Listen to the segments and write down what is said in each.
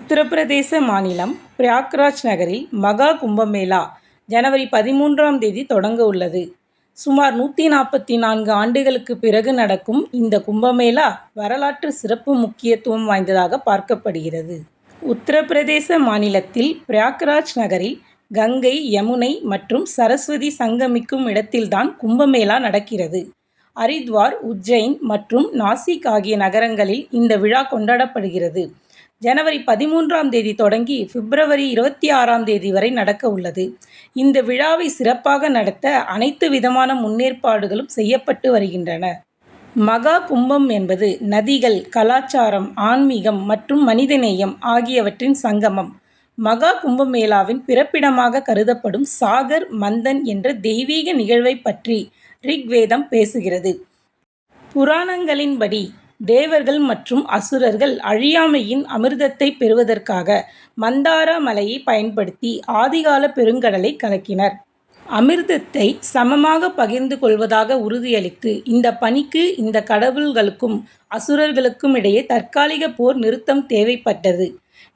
உத்தரப்பிரதேச மாநிலம் பிரயாக்ராஜ் நகரில் மகா கும்பமேளா ஜனவரி 13ஆம் தேதி தொடங்க உள்ளது. சுமார் 144 ஆண்டுகளுக்கு பிறகு நடக்கும் இந்த கும்பமேளா வரலாற்று சிறப்பு முக்கியத்துவம் வாய்ந்ததாக பார்க்கப்படுகிறது. உத்தரப்பிரதேச மாநிலத்தில் பிரயாக்ராஜ் நகரில் கங்கை, யமுனை மற்றும் சரஸ்வதி சங்கமிக்கும் இடத்தில்தான் கும்பமேளா நடக்கிறது. ஹரித்வார், உஜ்ஜைன் மற்றும் நாசிக் ஆகிய நகரங்களில் இந்த விழா கொண்டாடப்படுகிறது. ஜனவரி 13ஆம் தேதி தொடங்கி பிப்ரவரி 26ஆம் தேதி வரை நடக்க உள்ளது. இந்த விழாவை சிறப்பாக நடத்த அனைத்து விதமான முன்னேற்பாடுகளும் செய்யப்பட்டு வருகின்றன. மகா கும்பம் என்பது நதிகள், கலாச்சாரம், ஆன்மீகம் மற்றும் மனிதநேயம் ஆகியவற்றின் சங்கமம். மகா கும்பமேளாவின் பிறப்பிடமாக கருதப்படும் சாகர் மந்தன் என்ற தெய்வீக நிகழ்வை பற்றி ரிக்வேதம் பேசுகிறது. புராணங்களின்படி தேவர்கள் மற்றும் அசுரர்கள் அழியாமையின் அமிர்தத்தை பெறுவதற்காக மந்தாரா மலையை பயன்படுத்தி ஆதிகால பெருங்கடலை கலக்கினர். அமிர்தத்தை சமமாக பகிர்ந்து கொள்வதாக உறுதியளித்து இந்த பணிக்கு இந்த கடவுள்களுக்கும் அசுரர்களுக்கும் இடையே தற்காலிக போர் நிறுத்தம் தேவைப்பட்டது.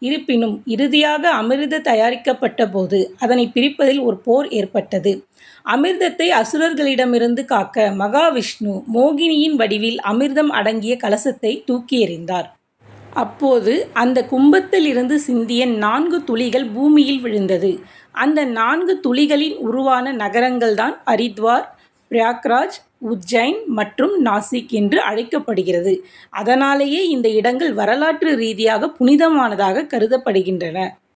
இருப்பினும் இறுதியாக அமிர்த தயாரிக்கப்பட்ட போது அதனை பிரிப்பதில் ஒரு போர் ஏற்பட்டது. அமிர்தத்தை அசுரர்களிடமிருந்து காக்க மகாவிஷ்ணு மோகினியின் வடிவில் அமிர்தம் அடங்கிய கலசத்தை தூக்கி எறிந்தார். அப்போது அந்த கும்பத்தில் இருந்து சிந்திய 4 துளிகள் பூமியில் விழுந்தது. அந்த 4 துளிகளின் உருவான நகரங்கள்தான் ஹரித்வார், பிரயாக்ராஜ், உஜ்ஜைன் மற்றும் நாசிக் என்று அழைக்கப்படுகிறது. அதனாலேயே இந்த இடங்கள் வரலாற்று ரீதியாக புனிதமானதாக கருதப்படுகின்றன.